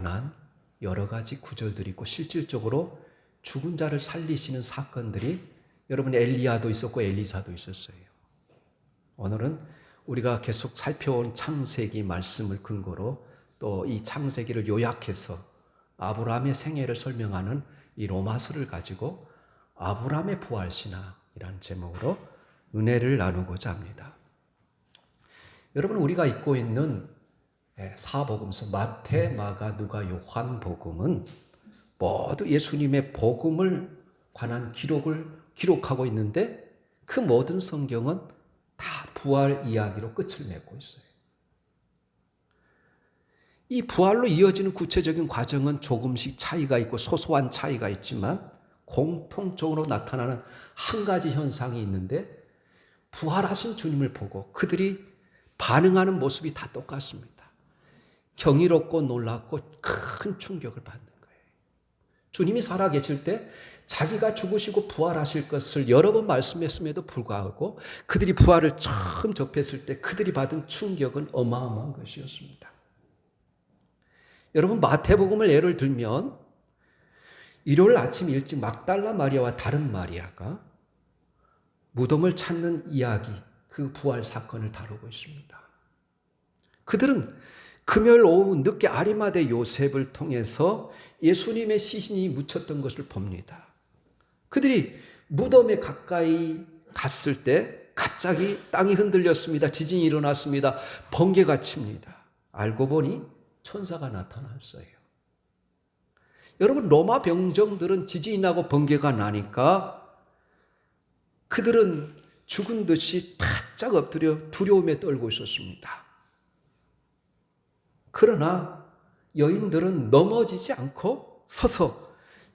관한 여러 가지 구절들이 있고 실질적으로 죽은 자를 살리시는 사건들이 여러분 엘리야도 있었고 엘리사도 있었어요. 오늘은 우리가 계속 살펴온 창세기 말씀을 근거로 또 이 창세기를 요약해서 아브라함의 생애를 설명하는 이 로마서를 가지고 아브라함의 부활신앙이라는 제목으로 은혜를 나누고자 합니다. 여러분, 우리가 읽고 있는 사복음서 마태, 마가, 누가, 요한 복음은 모두 예수님의 복음을 관한 기록을 기록하고 있는데 그 모든 성경은 다 부활 이야기로 끝을 맺고 있어요. 이 부활로 이어지는 구체적인 과정은 조금씩 차이가 있고 소소한 차이가 있지만 공통적으로 나타나는 한 가지 현상이 있는데 부활하신 주님을 보고 그들이 반응하는 모습이 다 똑같습니다. 경이롭고 놀랍고 큰 충격을 받는 거예요. 주님이 살아계실 때 자기가 죽으시고 부활하실 것을 여러 번 말씀했음에도 불구하고 그들이 부활을 처음 접했을 때 그들이 받은 충격은 어마어마한 것이었습니다. 여러분, 마태복음을 예를 들면 일요일 아침 일찍 막달라 마리아와 다른 마리아가 무덤을 찾는 이야기, 그 부활 사건을 다루고 있습니다. 그들은 금요일 오후 늦게 아리마대 요셉을 통해서 예수님의 시신이 묻혔던 것을 봅니다. 그들이 무덤에 가까이 갔을 때 갑자기 땅이 흔들렸습니다. 지진이 일어났습니다. 번개가 칩니다. 알고 보니 천사가 나타났어요. 여러분, 로마 병정들은 지진이 나고 번개가 나니까 그들은 죽은 듯이 바짝 엎드려 두려움에 떨고 있었습니다. 그러나 여인들은 넘어지지 않고 서서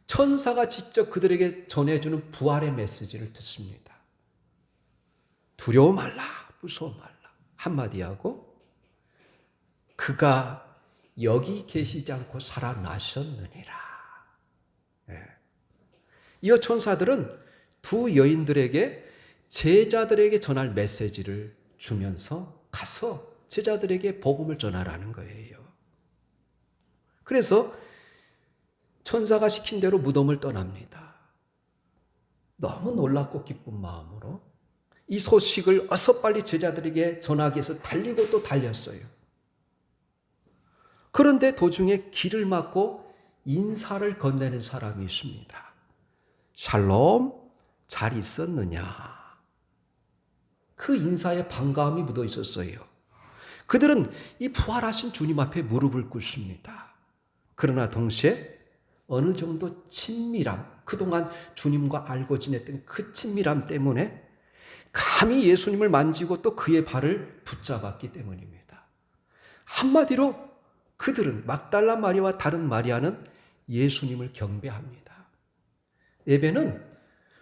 천사가 직접 그들에게 전해주는 부활의 메시지를 듣습니다. 두려워 말라, 무서워 말라 한마디 하고 그가 여기 계시지 않고 살아나셨느니라. 이어 천사들은 두 여인들에게 제자들에게 전할 메시지를 주면서 가서 제자들에게 복음을 전하라는 거예요. 그래서 천사가 시킨 대로 무덤을 떠납니다. 너무 놀랍고 기쁜 마음으로 이 소식을 어서 빨리 제자들에게 전하기 위해서 달리고 또 달렸어요. 그런데 도중에 길을 막고 인사를 건네는 사람이 있습니다. 샬롬, 잘 있었느냐? 그 인사에 반가움이 묻어 있었어요. 그들은 이 부활하신 주님 앞에 무릎을 꿇습니다. 그러나 동시에 어느 정도 친밀함, 그동안 주님과 알고 지냈던 그 친밀함 때문에 감히 예수님을 만지고 또 그의 발을 붙잡았기 때문입니다. 한마디로 그들은 막달라 마리아와 다른 마리아는 예수님을 경배합니다. 예배는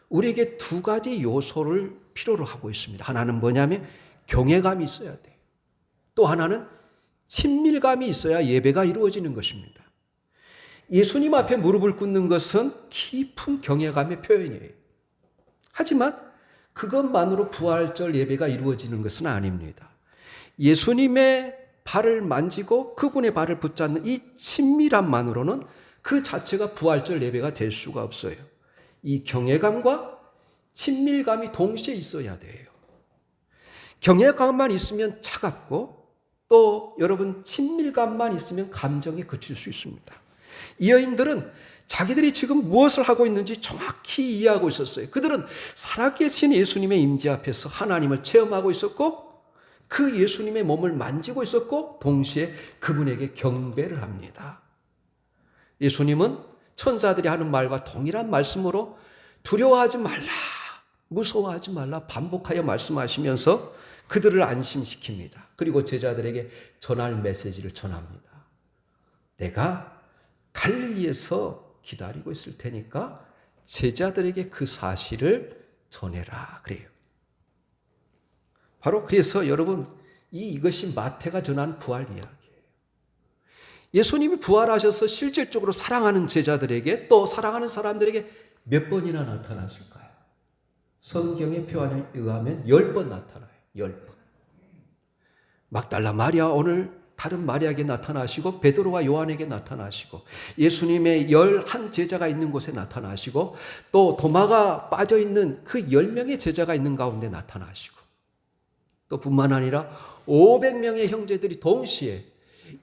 우리에게 두 가지 요소를 필요로 하고 있습니다. 하나는 뭐냐면 경외감이 있어야 돼요. 또 하나는 친밀감이 있어야 예배가 이루어지는 것입니다. 예수님 앞에 무릎을 꿇는 것은 깊은 경외감의 표현이에요. 하지만 그것만으로 부활절 예배가 이루어지는 것은 아닙니다. 예수님의 발을 만지고 그분의 발을 붙잡는 이 친밀함만으로는 그 자체가 부활절 예배가 될 수가 없어요. 이 경외감과 친밀감이 동시에 있어야 돼요. 경외감만 있으면 차갑고 또 여러분 친밀감만 있으면 감정이 그칠 수 있습니다. 이 여인들은 자기들이 지금 무엇을 하고 있는지 정확히 이해하고 있었어요. 그들은 살아계신 예수님의 임재 앞에서 하나님을 체험하고 있었고 그 예수님의 몸을 만지고 있었고 동시에 그분에게 경배를 합니다. 예수님은 천사들이 하는 말과 동일한 말씀으로 두려워하지 말라, 무서워하지 말라 반복하여 말씀하시면서 그들을 안심시킵니다. 그리고 제자들에게 전할 메시지를 전합니다. 내가 갈릴리에서 기다리고 있을 테니까 제자들에게 그 사실을 전해라 그래요. 바로 그래서 여러분 이것이 마태가 전한 부활 이야기예요. 예수님이 부활하셔서 실질적으로 사랑하는 제자들에게 또 사랑하는 사람들에게 몇 번이나 나타나실까요? 성경의 표현에 의하면 10번 나타나요. 10번. 막달라 마리아 오늘 다른 마리아에게 나타나시고 베드로와 요한에게 나타나시고 예수님의 11 제자가 있는 곳에 나타나시고 또 도마가 빠져있는 그 10명의 제자가 있는 가운데 나타나시고 또 뿐만 아니라 500명의 형제들이 동시에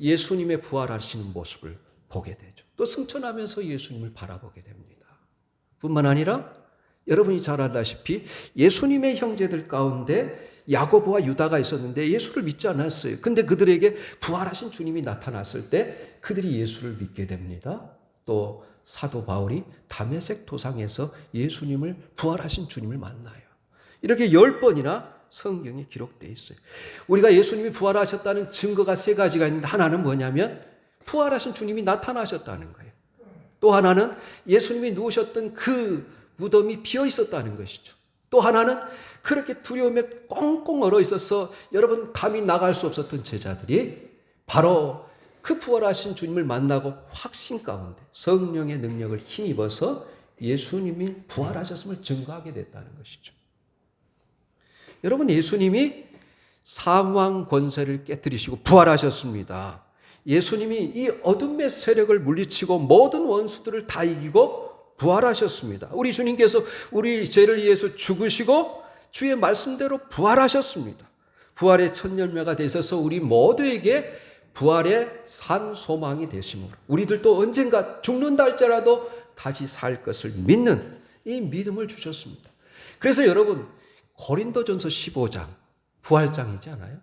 예수님의 부활하시는 모습을 보게 되죠. 또 승천하면서 예수님을 바라보게 됩니다. 뿐만 아니라 여러분이 잘 알다시피 예수님의 형제들 가운데 야고보와 유다가 있었는데 예수를 믿지 않았어요. 근데 그들에게 부활하신 주님이 나타났을 때 그들이 예수를 믿게 됩니다. 또 사도 바울이 다메섹 도상에서 예수님을 부활하신 주님을 만나요. 이렇게 10번이나 성경에 기록되어 있어요. 우리가 예수님이 부활하셨다는 증거가 3가지가 있는데 하나는 뭐냐면 부활하신 주님이 나타나셨다는 거예요. 또 하나는 예수님이 누우셨던 그 무덤이 비어 있었다는 것이죠. 또 하나는 그렇게 두려움에 꽁꽁 얼어 있어서 여러분 감히 나갈 수 없었던 제자들이 바로 그 부활하신 주님을 만나고 확신 가운데 성령의 능력을 힘입어서 예수님이 부활하셨음을 증거하게 됐다는 것이죠. 여러분, 예수님이 사망 권세를 깨뜨리시고 부활하셨습니다. 예수님이 이 어둠의 세력을 물리치고 모든 원수들을 다 이기고 부활하셨습니다. 우리 주님께서 우리 죄를 위해서 죽으시고 주의 말씀대로 부활하셨습니다. 부활의 첫 열매가 되셔서 우리 모두에게 부활의 산 소망이 되심으로 우리들도 언젠가 죽는다 할지라도 다시 살 것을 믿는 이 믿음을 주셨습니다. 그래서 여러분 고린도전서 15장 부활장이지 않아요?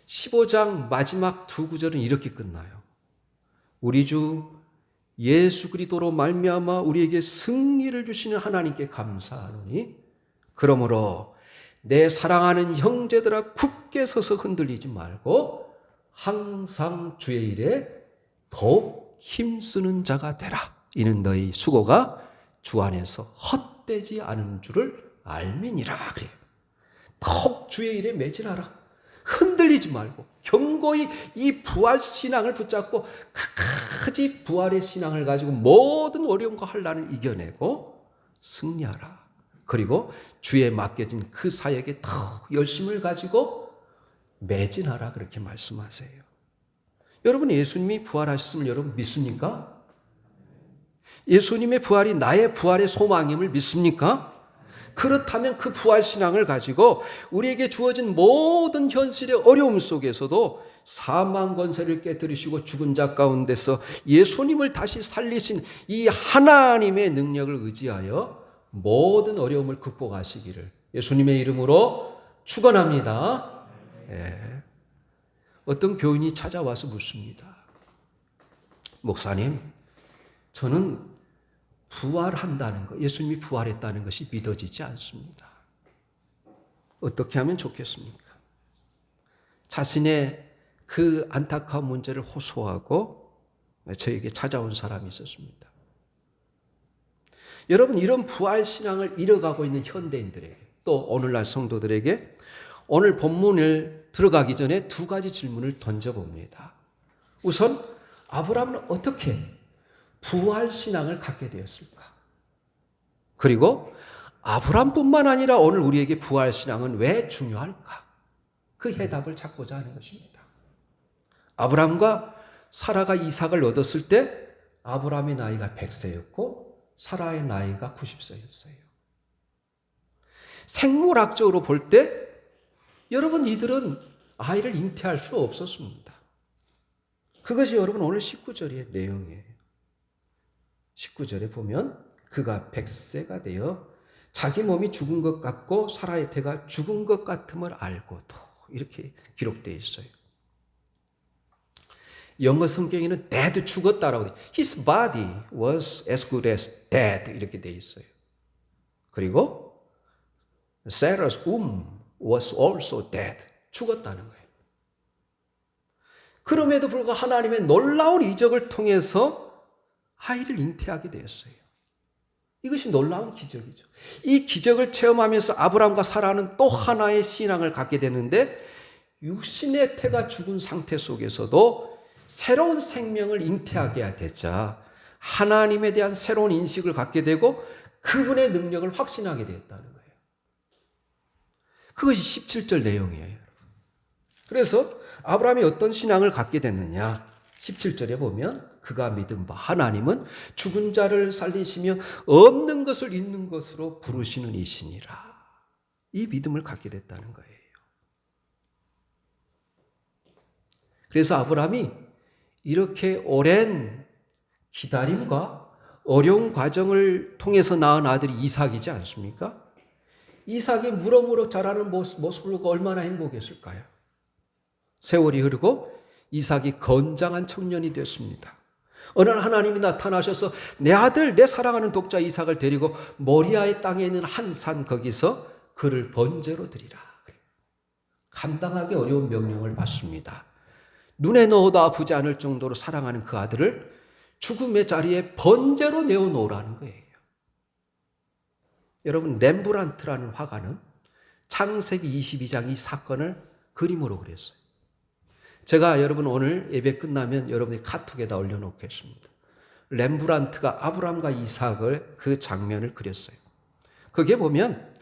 15장 마지막 2구절은 이렇게 끝나요. 우리 주 예수 그리스도로 말미암아 우리에게 승리를 주시는 하나님께 감사하노니 그러므로 내 사랑하는 형제들아 굳게 서서 흔들리지 말고 항상 주의 일에 더욱 힘쓰는 자가 되라. 이는 너희 수고가 주 안에서 헛되지 않은 줄을 알미니라. 그래요. 더욱 주의 일에 매진하라. 흔들리지 말고 견고히 이 부활 신앙을 붙잡고 끝까지 부활의 신앙을 가지고 모든 어려움과 환난을 이겨내고 승리하라. 그리고 주에 맡겨진 그 사역에 더 열심을 가지고 매진하라. 그렇게 말씀하세요. 여러분, 예수님이 부활하셨음을 여러분 믿습니까? 예수님의 부활이 나의 부활의 소망임을 믿습니까? 그렇다면 그 부활신앙을 가지고 우리에게 주어진 모든 현실의 어려움 속에서도 사망 권세를 깨뜨리시고 죽은 자 가운데서 예수님을 다시 살리신 이 하나님의 능력을 의지하여 모든 어려움을 극복하시기를 예수님의 이름으로 축원합니다. 예. 어떤 교인이 찾아와서 묻습니다. 목사님, 저는 부활한다는 것, 예수님이 부활했다는 것이 믿어지지 않습니다. 어떻게 하면 좋겠습니까? 자신의 그 안타까운 문제를 호소하고 저에게 찾아온 사람이 있었습니다. 여러분, 이런 부활신앙을 잃어가고 있는 현대인들에게 또 오늘날 성도들에게 오늘 본문을 들어가기 전에 2가지 질문을 던져봅니다. 우선 아브라함은 어떻게 부활신앙을 갖게 되었을까? 그리고 아브라함뿐만 아니라 오늘 우리에게 부활신앙은 왜 중요할까? 그 해답을 찾고자 하는 것입니다. 아브라함과 사라가 이삭을 얻었을 때 아브라함의 나이가 100세였고 사라의 나이가 90세였어요. 생물학적으로 볼 때 여러분 이들은 아이를 잉태할 수 없었습니다. 그것이 여러분 오늘 19절의 내용이에요. 19절에 보면 그가 100세가 되어 자기 몸이 죽은 것 같고 사라의 태가 죽은 것 같음을 알고도 이렇게 기록되어 있어요. 영어 성경에는 dead 죽었다라고 돼. His body was as good as dead 이렇게 되어 있어요. 그리고 Sarah's womb was also dead 죽었다는 거예요. 그럼에도 불구하고 하나님의 놀라운 이적을 통해서 아이를 잉태하게 되었어요. 이것이 놀라운 기적이죠. 이 기적을 체험하면서 아브라함과 사라는 또 하나의 신앙을 갖게 되는데 육신의 태가 죽은 상태 속에서도 새로운 생명을 잉태하게 되자 하나님에 대한 새로운 인식을 갖게 되고 그분의 능력을 확신하게 되었다는 거예요. 그것이 17절 내용이에요. 그래서 아브라함이 어떤 신앙을 갖게 됐느냐? 17절에 보면 그가 믿은 바 하나님은 죽은 자를 살리시며 없는 것을 있는 것으로 부르시는 이시니라. 이 믿음을 갖게 됐다는 거예요. 그래서 아브라함이 이렇게 오랜 기다림과 어려운 과정을 통해서 낳은 아들이 이삭이지 않습니까? 이삭이 무럭무럭 자라는 모습을 보고 얼마나 행복했을까요? 세월이 흐르고 이삭이 건장한 청년이 됐습니다. 어느 날 하나님이 나타나셔서 내 아들, 내 사랑하는 독자 이삭을 데리고 모리아의 땅에 있는 한 산 거기서 그를 번제로 드리라. 감당하기 어려운 명령을 받습니다. 눈에 넣어도 아프지 않을 정도로 사랑하는 그 아들을 죽음의 자리에 번제로 내어놓으라는 거예요. 여러분, 렘브란트라는 화가는 창세기 22장 이 사건을 그림으로 그렸어요. 제가 여러분 오늘 예배 끝나면 여러분의 카톡에다 올려놓겠습니다. 렘브란트가 아브람과 이삭을 그 장면을 그렸어요. 거기에 보면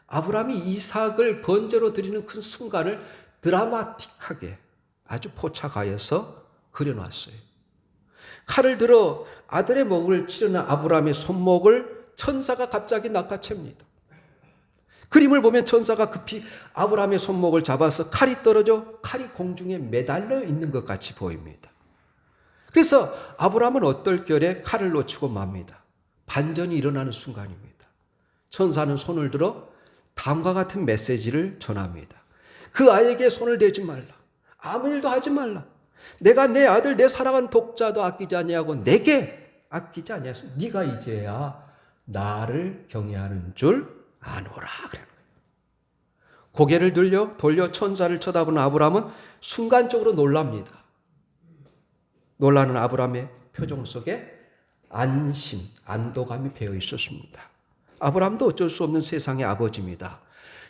아브람이 이삭을 번제로 드리는 그 순간을 드라마틱하게 아주 포착하여서 그려놨어요. 칼을 들어 아들의 목을 찌르는 아브람의 손목을 천사가 갑자기 낚아챕니다. 그림을 보면 천사가 급히 아브람의 손목을 잡아서 칼이 떨어져 칼이 공중에 매달려 있는 것 같이 보입니다. 그래서 아브람은 얼떨결에 칼을 놓치고 맙니다. 반전이 일어나는 순간입니다. 천사는 손을 들어 다음과 같은 메시지를 전합니다. 그 아이에게 손을 대지 말라. 아무 일도 하지 말라. 내가 내 아들 내 사랑하는 독자도 아끼지 아니하고 내게 아끼지 아니하소. 네가 이제야 나를 경외하는 줄 아노라. 그래요. 고개를 돌려 천사를 쳐다보는 아브람은 순간적으로 놀랍니다. 놀라는 아브람의 표정 속에 안심, 안도감이 배어 있었습니다. 아브람도 어쩔 수 없는 세상의 아버지입니다.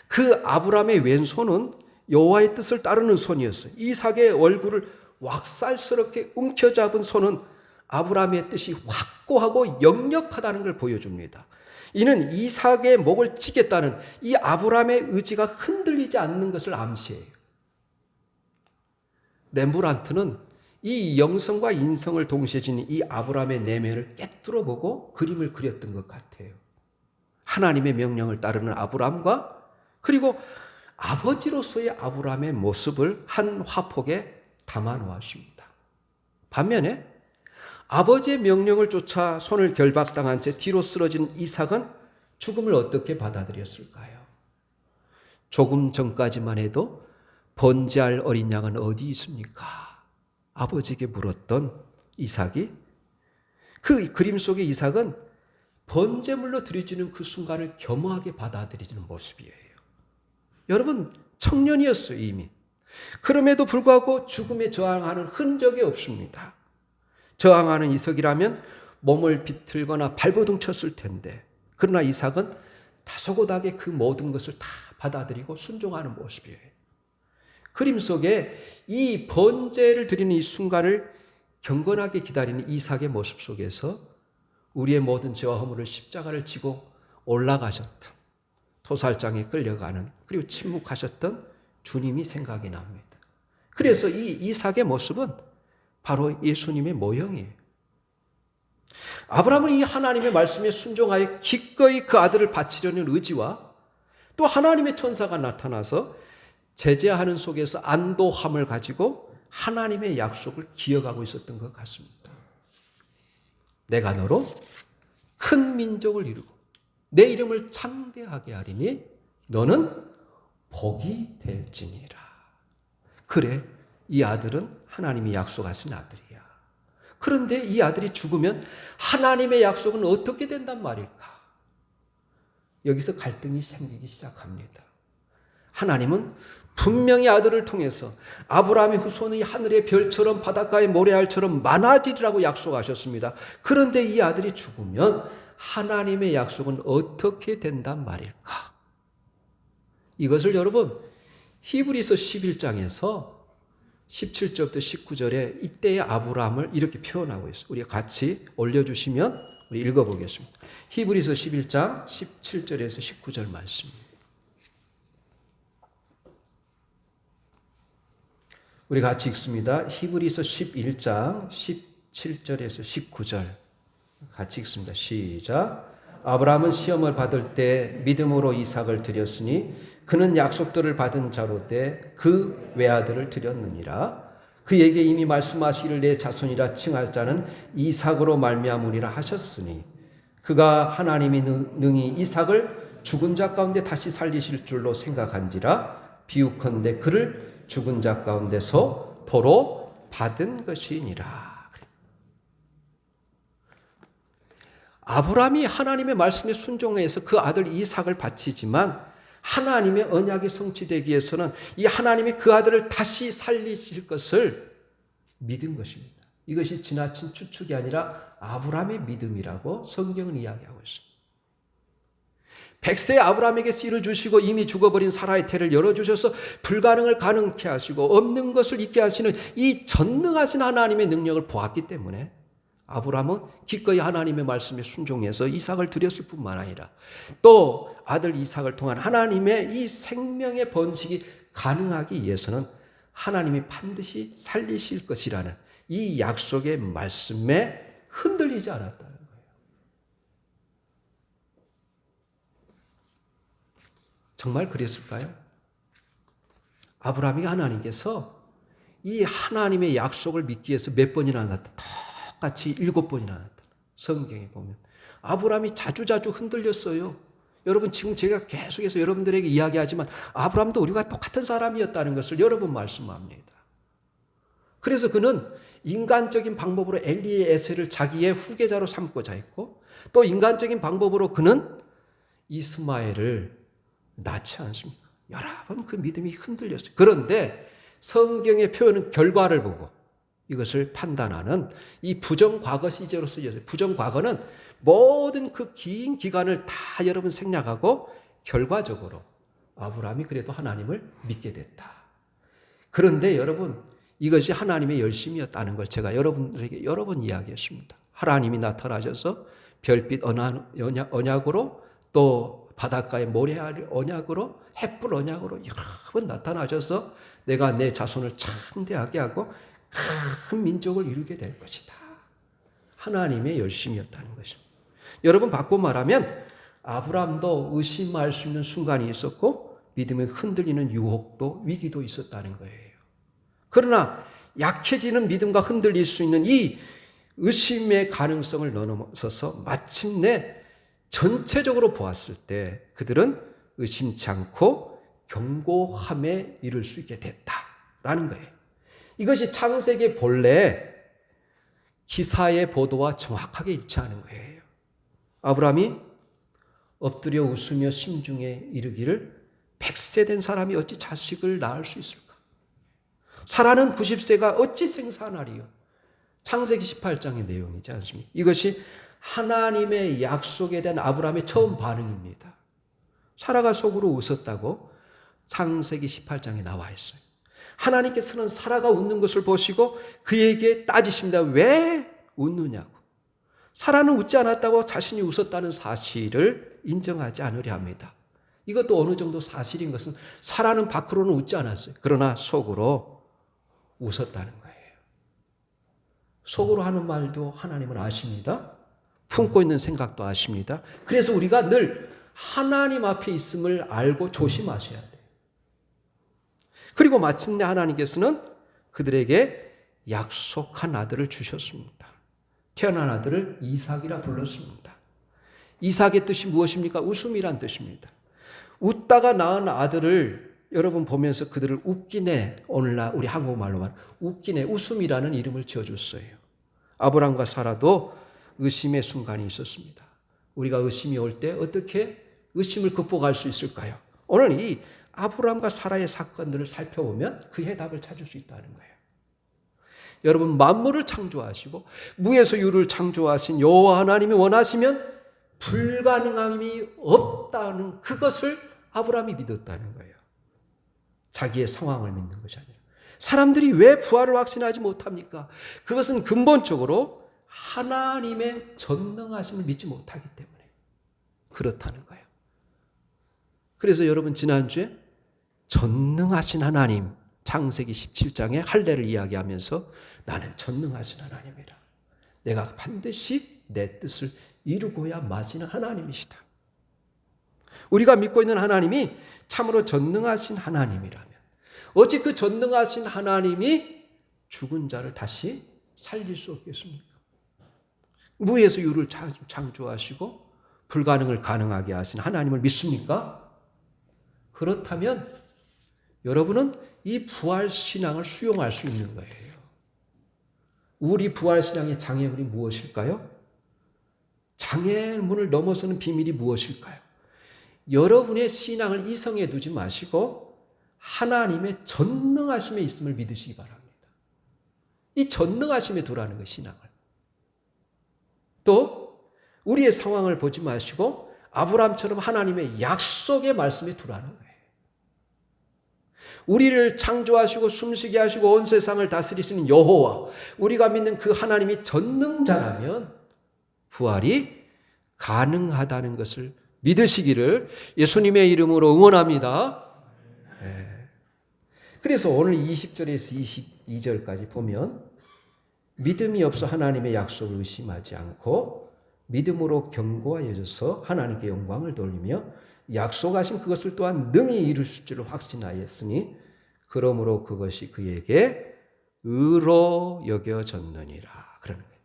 그 아브람의 왼손은 여호와의 뜻을 따르는 손이었어요. 이삭의 얼굴을 왁살스럽게 움켜잡은 손은 아브람의 뜻이 확고하고 역력하다는 걸 보여줍니다. 이는 이삭의 목을 치겠다는 이 아브람의 의지가 흔들리지 않는 것을 암시해요. 렘브란트는 이 영성과 인성을 동시에 지닌 이 아브람의 내면을 꿰뚫어 보고 그림을 그렸던 것 같아요. 하나님의 명령을 따르는 아브람과 그리고 아버지로서의 아브람의 모습을 한 화폭에 담아 놓았습니다. 반면에 아버지의 명령을 쫓아 손을 결박당한 채 뒤로 쓰러진 이삭은 죽음을 어떻게 받아들였을까요? 조금 전까지만 해도 번제할 어린 양은 어디 있습니까? 아버지에게 물었던 이삭이 그 그림 속의 이삭은 번제물로 드려지는 그 순간을 겸허하게 받아들이는 모습이에요. 여러분, 청년이었어요, 이미. 그럼에도 불구하고 죽음에 저항하는 흔적이 없습니다. 저항하는 이삭이라면 몸을 비틀거나 발버둥 쳤을 텐데, 그러나 이삭은 다소곳하게 그 모든 것을 다 받아들이고 순종하는 모습이에요. 그림 속에 이 번제를 드리는 이 순간을 경건하게 기다리는 이삭의 모습 속에서 우리의 모든 죄와 허물을 십자가를 지고 올라가셨던, 토살장에 끌려가는, 그리고 침묵하셨던 주님이 생각이 납니다. 그래서 이 이삭의 모습은 바로 예수님의 모형이에요. 아브라함은 이 하나님의 말씀에 순종하여 기꺼이 그 아들을 바치려는 의지와 또 하나님의 천사가 나타나서 제재하는 속에서 안도함을 가지고 하나님의 약속을 기억하고 있었던 것 같습니다. 내가 너로 큰 민족을 이루고 내 이름을 창대하게 하리니 너는 복이 될지니라. 그래, 이 아들은 하나님이 약속하신 아들이야. 그런데 이 아들이 죽으면 하나님의 약속은 어떻게 된단 말일까? 여기서 갈등이 생기기 시작합니다. 하나님은 분명히 아들을 통해서 아브라함의 후손이 하늘의 별처럼 바닷가의 모래알처럼 많아지리라고 약속하셨습니다. 그런데 이 아들이 죽으면 하나님의 약속은 어떻게 된단 말일까? 이것을 여러분 히브리서 11장에서 17절부터 19절에 이때의 아브라함을 이렇게 표현하고 있어요. 우리가 같이 올려주시면 우리 읽어보겠습니다. 히브리서 11장 17절에서 19절 말씀. 우리 같이 읽습니다. 히브리서 11장 17절에서 19절 같이 읽습니다. 시작. 아브라함은 시험을 받을 때 믿음으로 이삭을 드렸으니 그는 약속들을 받은 자로 때 그 외아들을 드렸느니라. 그에게 이미 말씀하시기를 내 자손이라 칭할 자는 이삭으로 말미암으리라 하셨으니 그가 하나님이 능히 이삭을 죽은 자 가운데 다시 살리실 줄로 생각한지라. 비유컨대 그를 죽은 자 가운데서 도로 받은 것이니라. 아브라함이 하나님의 말씀에 순종해서 그 아들 이삭을 바치지만 하나님의 언약이 성취되기 위해서는 이 하나님이 그 아들을 다시 살리실 것을 믿은 것입니다. 이것이 지나친 추측이 아니라 아브라함의 믿음이라고 성경은 이야기하고 있습니다. 100세 아브라함에게 씨를 주시고 이미 죽어버린 사라의 태를 열어주셔서 불가능을 가능케 하시고 없는 것을 있게 하시는 이 전능하신 하나님의 능력을 보았기 때문에 아브라함은 기꺼이 하나님의 말씀에 순종해서 이삭을 드렸을 뿐만 아니라 또 아들 이삭을 통한 하나님의 이 생명의 번식이 가능하기 위해서는 하나님이 반드시 살리실 것이라는 이 약속의 말씀에 흔들리지 않았다는 거예요. 정말 그랬을까요? 아브라함이 하나님께서 이 하나님의 약속을 믿기 위해서 몇 번이나 나타났다. 똑같이 7번이나 나타나. 성경에 보면 아브라함이 자주자주 흔들렸어요. 여러분 지금 제가 계속해서 여러분들에게 이야기하지만 아브라함도 우리가 똑같은 사람이었다는 것을 여러 번 말씀합니다. 그래서 그는 인간적인 방법으로 엘리에셀을 자기의 후계자로 삼고자 했고 또 인간적인 방법으로 그는 이스마엘을 낳지 않습니까? 여러 번 그 믿음이 흔들렸어요. 그런데 성경의 표현은 결과를 보고 이것을 판단하는 이 부정과거 시제로 쓰여져요. 부정과거는 모든 그 긴 기간을 다 여러분 생략하고 결과적으로 아브라함이 그래도 하나님을 믿게 됐다. 그런데 여러분 이것이 하나님의 열심이었다는 걸 제가 여러분들에게 여러 번 이야기했습니다. 하나님이 나타나셔서 별빛 언약으로 또 바닷가의 모래알 언약으로 햇불 언약으로 여러 번 나타나셔서 내가 내 자손을 창대하게 하고 큰 민족을 이루게 될 것이다. 하나님의 열심이었다는 것입니다. 여러분 바꿔 말하면 아브라함도 의심할 수 있는 순간이 있었고 믿음에 흔들리는 유혹도 위기도 있었다는 거예요. 그러나 약해지는 믿음과 흔들릴 수 있는 이 의심의 가능성을 넘어서서 마침내 전체적으로 보았을 때 그들은 의심치 않고 견고함에 이를 수 있게 됐다라는 거예요. 이것이 창세기 본래 기사의 보도와 정확하게 일치하는 거예요. 아브라함이 엎드려 웃으며 심중에 이르기를 100세 된 사람이 어찌 자식을 낳을 수 있을까? 사라는 90세가 어찌 생산하리요? 창세기 18장의 내용이지 않습니까? 이것이 하나님의 약속에 대한 아브라함의 처음 반응입니다. 사라가 속으로 웃었다고 창세기 18장에 나와 있어요. 하나님께서는 사라가 웃는 것을 보시고 그에게 따지십니다. 왜 웃느냐고. 사라는 웃지 않았다고 자신이 웃었다는 사실을 인정하지 않으려 합니다. 이것도 어느 정도 사실인 것은 사라는 밖으로는 웃지 않았어요. 그러나 속으로 웃었다는 거예요. 속으로 하는 말도 하나님은 아십니다. 품고 있는 생각도 아십니다. 그래서 우리가 늘 하나님 앞에 있음을 알고 조심하셔야 돼요. 그리고 마침내 하나님께서는 그들에게 약속한 아들을 주셨습니다. 태어난 아들을 이삭이라 불렀습니다. 이삭의 뜻이 무엇입니까? 웃음이란 뜻입니다. 웃다가 낳은 아들을 여러분 보면서 그들을 웃기네, 오늘날 우리 한국말로 말하면 웃기네, 웃음이라는 이름을 지어줬어요. 아브라함과 사라도 의심의 순간이 있었습니다. 우리가 의심이 올 때 어떻게 의심을 극복할 수 있을까요? 오늘 이 아브라함과 사라의 사건들을 살펴보면 그 해답을 찾을 수 있다는 거예요. 여러분 만물을 창조하시고 무에서 유를 창조하신 여호와 하나님이 원하시면 불가능함이 없다는 그것을 아브라함이 믿었다는 거예요. 자기의 상황을 믿는 것이 아니라. 사람들이 왜 부활을 확신하지 못합니까? 그것은 근본적으로 하나님의 전능하심을 믿지 못하기 때문에 그렇다는 거예요. 그래서 여러분 지난주에 전능하신 하나님, 창세기 17장에 할례를 이야기하면서 나는 전능하신 하나님이라. 내가 반드시 내 뜻을 이루고야 마치는 하나님이시다. 우리가 믿고 있는 하나님이 참으로 전능하신 하나님이라면 어찌 그 전능하신 하나님이 죽은 자를 다시 살릴 수 없겠습니까? 무에서 유를 창조하시고 불가능을 가능하게 하신 하나님을 믿습니까? 그렇다면 여러분은 이 부활신앙을 수용할 수 있는 거예요. 우리 부활신앙의 장애물이 무엇일까요? 장애물을 넘어서는 비밀이 무엇일까요? 여러분의 신앙을 이성에 두지 마시고 하나님의 전능하심에 있음을 믿으시기 바랍니다. 이 전능하심에 두라는 거예요, 신앙을. 또 우리의 상황을 보지 마시고 아브라함처럼 하나님의 약속의 말씀에 두라는 거예요. 우리를 창조하시고 숨쉬게 하시고 온 세상을 다스리시는 여호와, 우리가 믿는 그 하나님이 전능자라면 부활이 가능하다는 것을 믿으시기를 예수님의 이름으로 응원합니다. 그래서 오늘 20절에서 22절까지 보면 믿음이 없어 하나님의 약속을 의심하지 않고 믿음으로 견고하여져서 하나님께 영광을 돌리며 약속하신 그것을 또한 능히 이루실 줄을 확신하였으니 그러므로 그것이 그에게 의로 여겨졌느니라. 그러는 거예요.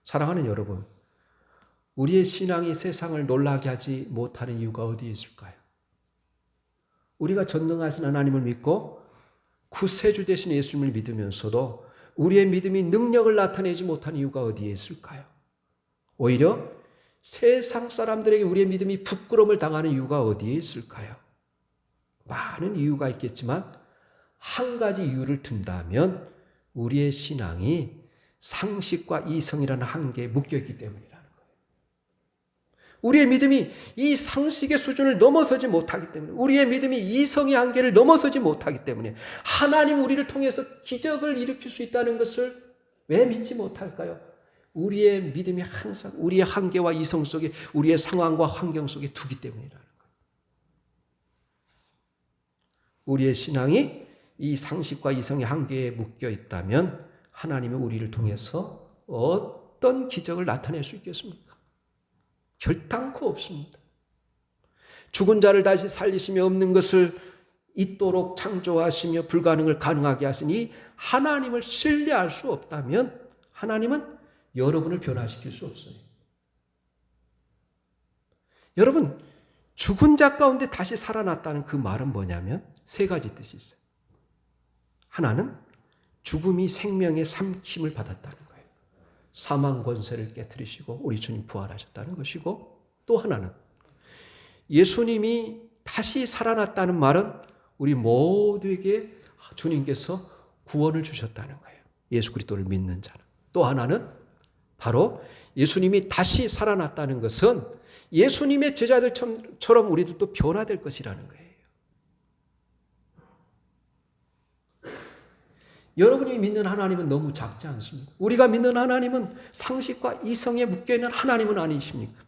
사랑하는 여러분, 우리의 신앙이 세상을 놀라게 하지 못하는 이유가 어디에 있을까요? 우리가 전능하신 하나님을 믿고 구세주 되신 예수님을 믿으면서도 우리의 믿음이 능력을 나타내지 못하는 이유가 어디에 있을까요? 오히려 세상 사람들에게 우리의 믿음이 부끄러움을 당하는 이유가 어디에 있을까요? 많은 이유가 있겠지만 한 가지 이유를 든다면 우리의 신앙이 상식과 이성이라는 한계에 묶여있기 때문이라는 거예요. 우리의 믿음이 이 상식의 수준을 넘어서지 못하기 때문에, 우리의 믿음이 이성의 한계를 넘어서지 못하기 때문에 하나님 우리를 통해서 기적을 일으킬 수 있다는 것을 왜 믿지 못할까요? 우리의 믿음이 항상 우리의 한계와 이성 속에, 우리의 상황과 환경 속에 두기 때문이라는 거예요. 우리의 신앙이 이 상식과 이성의 한계에 묶여 있다면 하나님이 우리를 통해서 어떤 기적을 나타낼 수 있겠습니까? 결단코 없습니다. 죽은 자를 다시 살리시며 없는 것을 있도록 창조하시며 불가능을 가능하게 하시니 하나님을 신뢰할 수 없다면 하나님은 여러분을 변화시킬 수 없어요. 여러분, 죽은 자 가운데 다시 살아났다는 그 말은 뭐냐면 세 가지 뜻이 있어요. 하나는 죽음이 생명의 삼킴을 받았다는 거예요. 사망 권세를 깨뜨리시고 우리 주님 부활하셨다는 것이고, 또 하나는 예수님이 다시 살아났다는 말은 우리 모두에게 주님께서 구원을 주셨다는 거예요. 예수 그리스도를 믿는 자는. 또 하나는 바로 예수님이 다시 살아났다는 것은 예수님의 제자들처럼 우리들도 변화될 것이라는 거예요. 여러분이 믿는 하나님은 너무 작지 않습니까? 우리가 믿는 하나님은 상식과 이성에 묶여있는 하나님은 아니십니까?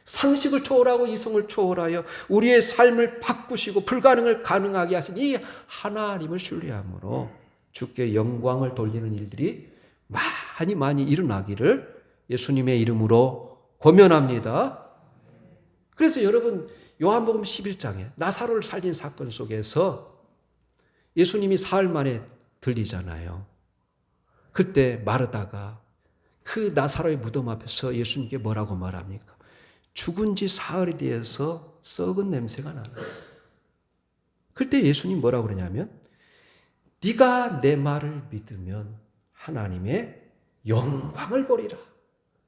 상식을 초월하고 이성을 초월하여 우리의 삶을 바꾸시고 불가능을 가능하게 하신 이 하나님을 신뢰함으로 주께 영광을 돌리는 일들이 많이 일어나기를 예수님의 이름으로 권면합니다. 그래서 여러분, 요한복음 11장에 나사로를 살린 사건 속에서 예수님이 사흘 만에 들리잖아요. 그때 마르다가 그 나사로의 무덤 앞에서 예수님께 뭐라고 말합니까? 죽은 지 사흘이 되어서 썩은 냄새가 나는 거예요. 그때 예수님 뭐라고 그러냐면 네가 내 말을 믿으면 하나님의 영광을 보리라.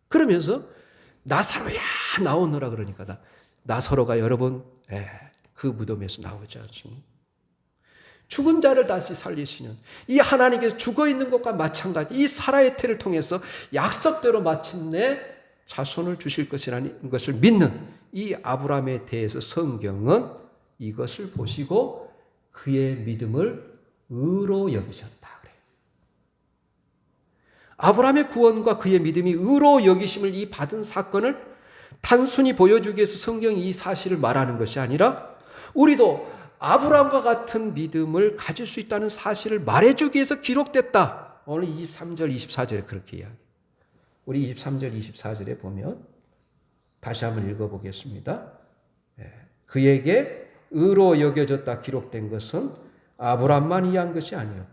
그러면서 나사로야 나오너라 그러니까 나사로가 여러분 그 무덤에서 나오지 않습니까? 죽은 자를 다시 살리시는 이 하나님께서 죽어있는 것과 마찬가지 이 살아의 태를 통해서 약속대로 마침내 자손을 주실 것이라는 것을 믿는 이 아브라함에 대해서 성경은 이것을 보시고 그의 믿음을 의로 여기셨다 그래요. 아브라함의 구원과 그의 믿음이 의로 여기심을 이 받은 사건을 단순히 보여주기 위해서 성경이 이 사실을 말하는 것이 아니라 우리도 아브라함과 같은 믿음을 가질 수 있다는 사실을 말해주기 위해서 기록됐다. 오늘 23절, 24절에 그렇게 이야기해요. 우리 23절, 24절에 보면 다시 한번 읽어보겠습니다. 그에게 의로 여겨졌다 기록된 것은 아브라함만 이해한 것이 아니요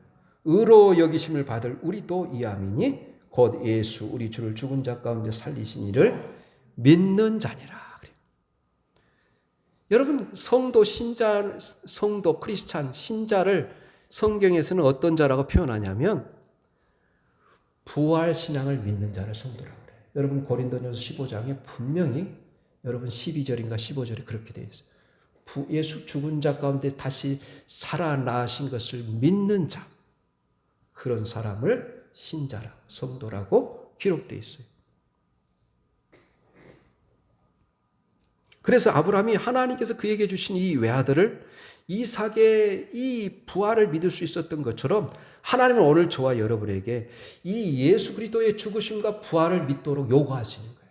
의로 여기심을 받을 우리도 이함이니 곧 예수 우리 주를 죽은 자 가운데 살리신 이를 믿는 자니라. 여러분, 성도, 신자, 성도, 크리스찬, 신자를 성경에서는 어떤 자라고 표현하냐면 부활신앙을 믿는 자를 성도라고 그래요. 여러분 고린도전서 15장에 분명히 여러분 12절인가 15절에 그렇게 되어 있어요. 예수 죽은 자 가운데 다시 살아나신 것을 믿는 자, 그런 사람을 신자라, 성도라고 기록되어 있어요. 그래서 아브라함이 하나님께서 그에게 주신 이 외아들을 이삭의 이 부활을 믿을 수 있었던 것처럼 하나님은 오늘 저와 여러분에게 이 예수 그리스도의 죽으심과 부활을 믿도록 요구하시는 거예요.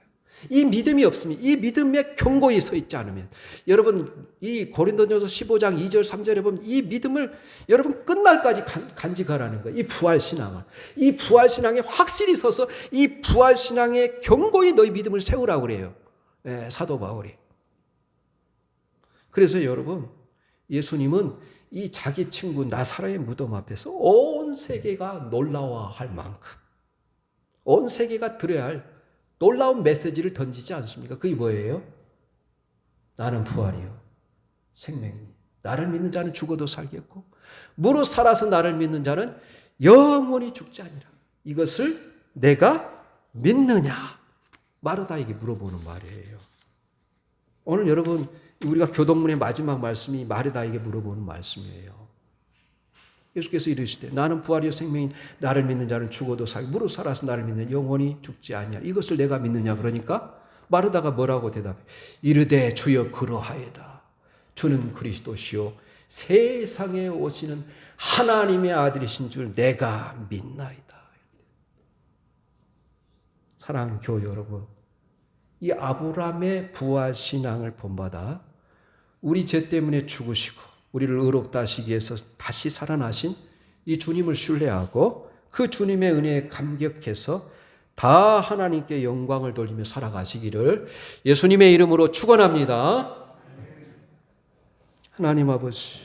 이 믿음이 없으면, 이 믿음에 견고히 서 있지 않으면, 여러분 이 고린도전서 15장 2절 3절에 보면 이 믿음을 여러분 끝날까지 간직하라는 거예요. 이 부활신앙을, 이 부활신앙에 확실히 서서 이 부활신앙에 견고히 너희 믿음을 세우라고 그래요. 네, 사도 바울이. 그래서 여러분, 예수님은 이 자기 친구 나사로의 무덤 앞에서 온 세계가 놀라워할 만큼, 온 세계가 들어야 할 놀라운 메시지를 던지지 않습니까? 그게 뭐예요? 나는 부활이요 생명이니 나를 믿는 자는 죽어도 살겠고 무릇 살아서 나를 믿는 자는 영원히 죽지 아니라. 이것을 내가 믿느냐? 마르다에게 물어보는 말이에요. 오늘 여러분 우리가 교동문의 마지막 말씀이 마르다에게 물어보는 말씀이에요. 예수께서 이르시되 나는 부활이요 생명인 나를 믿는 자는 죽어도 살고 무릇 살아서 나를 믿는 영원히 죽지 아니하리라. 이것을 내가 믿느냐? 그러니까 마르다가 뭐라고 대답해? 이르되 주여 그러하이다. 주는 그리스도시요 세상에 오시는 하나님의 아들이신 줄 내가 믿나이다. 사랑하는 교회 여러분, 이 아브라함의 부활 신앙을 본받아 우리 죄 때문에 죽으시고 우리를 의롭다 하시기 위해서 다시 살아나신 이 주님을 신뢰하고 그 주님의 은혜에 감격해서 다 하나님께 영광을 돌리며 살아가시기를 예수님의 이름으로 축원합니다. 하나님 아버지,